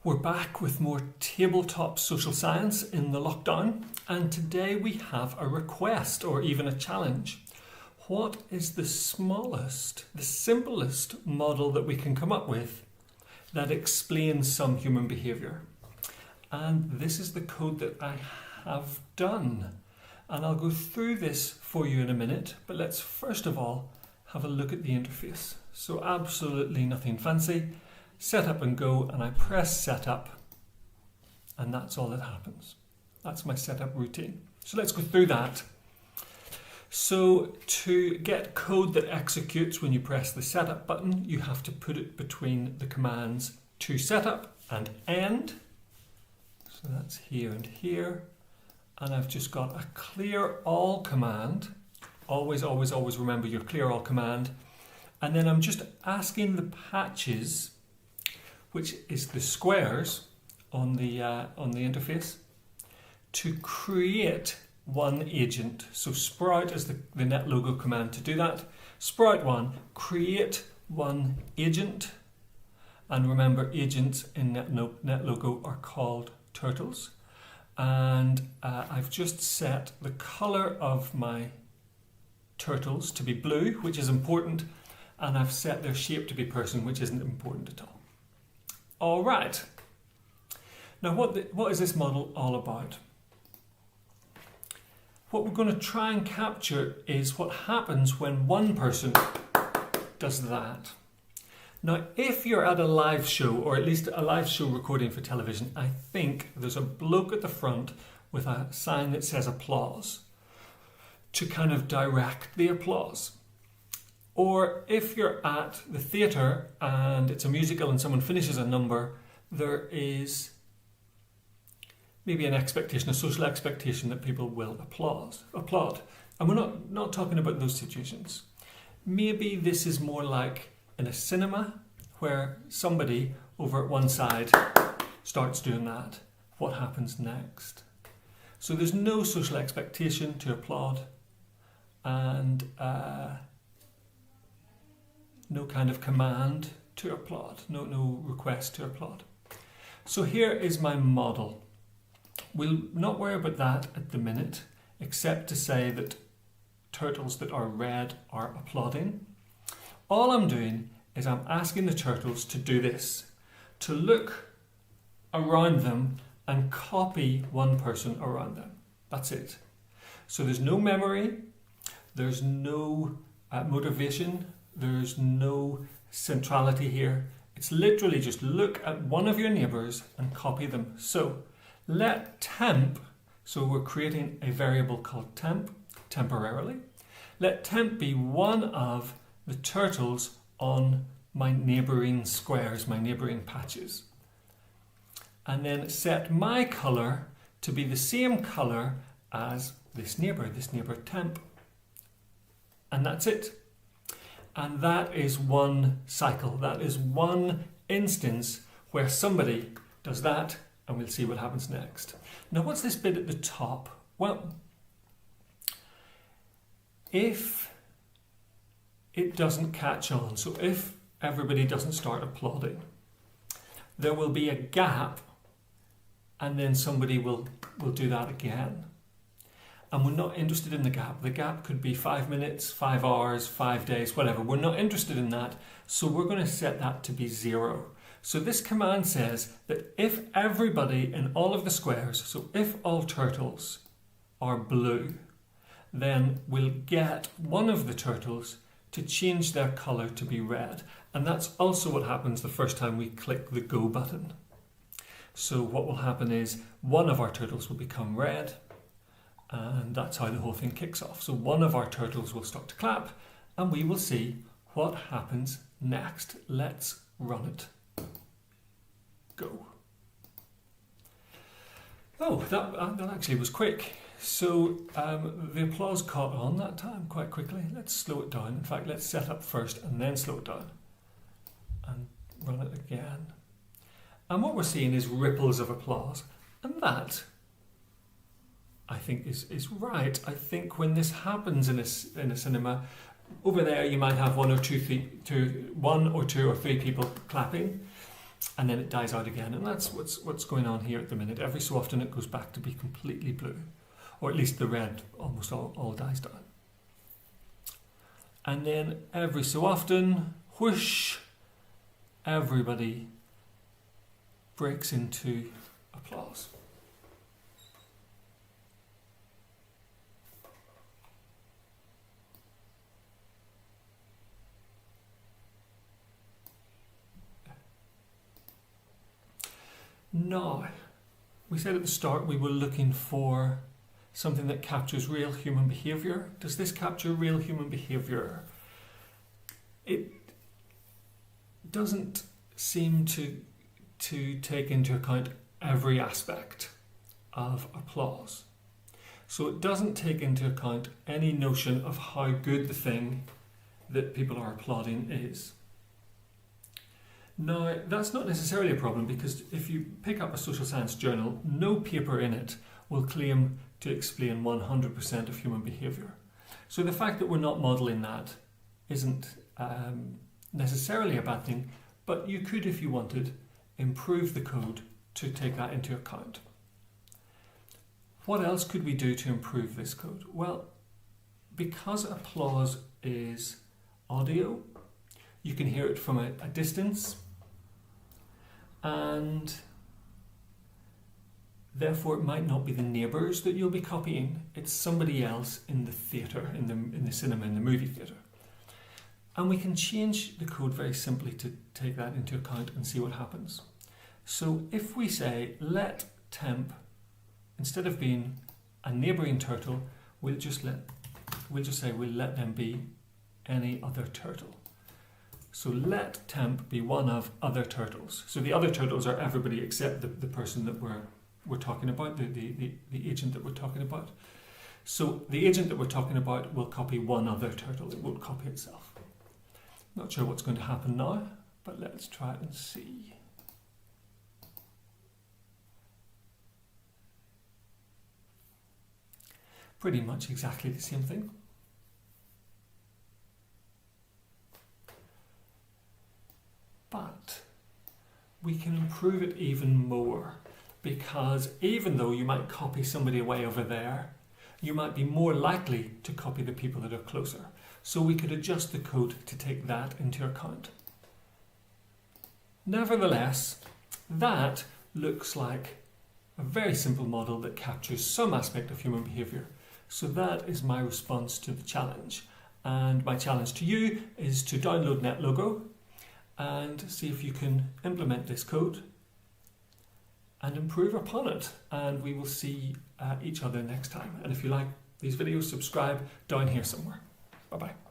We're back with more tabletop social science in the lockdown, and today we have a request or even a challenge. What is the smallest, the simplest model that we can come up with that explains some human behaviour? And this is the code that I have done. And I'll go through this for you in a minute, but let's first of all have a look at the interface. So absolutely nothing fancy. Set up and go, and I press setup, and that's all that happens. That's my setup routine. So let's go through that. So to get code that executes when you press the setup button, you have to put it between the commands to setup and end. So that's here and here. And I've just got a clear all command. Always, always, always remember your clear all command. And then I'm just asking the patches, which is the squares on the interface, to create one agent. So sprout is the NetLogo command to do that. Sprout one, create one agent. And remember, agents in NetLogo are called turtles. And I've just set the color of my turtles to be blue, which is important, and I've set their shape to be person, which isn't important at all. All right. Now, what is this model all about? What we're going to try and capture is what happens when one person does that. Now, if you're at a live show, or at least a live show recording for television, I think there's a bloke at the front with a sign that says applause to kind of direct the applause. Or if you're at the theatre and it's a musical and someone finishes a number, there is maybe an expectation, a social expectation that people will applaud. And we're not talking about those situations. Maybe this is more like in a cinema where somebody over at one side starts doing that. What happens next? So there's no social expectation to applaud, and no kind of command to applaud, no request to applaud. So here is my model. We'll not worry about that at the minute, except to say that turtles that are red are applauding. All I'm doing is I'm asking the turtles to do this, to look around them and copy one person around them. That's it. So there's no memory, there's no motivation, there's no centrality here. It's literally just look at one of your neighbours and copy them. So let temp, so we're creating a variable called temp, temporarily. Let temp be one of the turtles on my neighbouring squares, my neighbouring patches. And then set my colour to be the same colour as this neighbour temp. And that's it. And that is one cycle. That is one instance where somebody does that, and we'll see what happens next. Now, what's this bit at the top? Well, if it doesn't catch on, so if everybody doesn't start applauding, there will be a gap, and then somebody will do that again. And we're not interested in the gap. The gap could be 5 minutes, 5 hours, 5 days, whatever. We're not interested in that, so we're going to set that to be 0. So this command says that if everybody in all of the squares, so if all turtles are blue, then we'll get one of the turtles to change their colour to be red. And that's also what happens the first time we click the go button. So what will happen is one of our turtles will become red, and that's how the whole thing kicks off. So one of our turtles will start to clap, and we will see what happens next. Let's run it. Go. Oh, that actually was quick. So the applause caught on that time quite quickly. Let's slow it down. In fact, let's set up first and then slow it down. And run it again. And what we're seeing is ripples of applause. And that, I think, is right. I think when this happens in a cinema, over there you might have one or two or three people clapping. and then it dies out again. And that's what's going on here at the minute. Every so often it goes back to be completely blue, or at least the red almost all dies down. And then every so often, whoosh, everybody breaks into applause. Now, we said at the start we were looking for something that captures real human behaviour. Does this capture real human behaviour? It doesn't seem to take into account every aspect of applause. So it doesn't take into account any notion of how good the thing that people are applauding is. Now, that's not necessarily a problem, because if you pick up a social science journal, no paper in it will claim to explain 100% of human behaviour. So the fact that we're not modelling that isn't necessarily a bad thing, but you could, if you wanted, improve the code to take that into account. What else could we do to improve this code? Well, because applause is audio, you can hear it from a distance, and therefore it might not be the neighbours that you'll be copying, it's somebody else in the theatre, in the cinema, in the movie theatre. And we can change the code very simply to take that into account and see what happens. So if we say let temp, instead of being a neighbouring turtle, we'll just say we'll let them be any other turtle. So let temp be one of other turtles. So the other turtles are everybody except the person that we're talking about, the agent that we're talking about. So the agent that we're talking about will copy one other turtle, it won't copy itself. Not sure what's going to happen now, but let's try it and see. Pretty much exactly the same thing. But we can improve it even more, because even though you might copy somebody way over there, you might be more likely to copy the people that are closer. So we could adjust the code to take that into account. Nevertheless, that looks like a very simple model that captures some aspect of human behaviour. So that is my response to the challenge. And my challenge to you is to download NetLogo and see if you can implement this code and improve upon it. And we will see each other next time. And if you like these videos, subscribe down here somewhere. Bye-bye.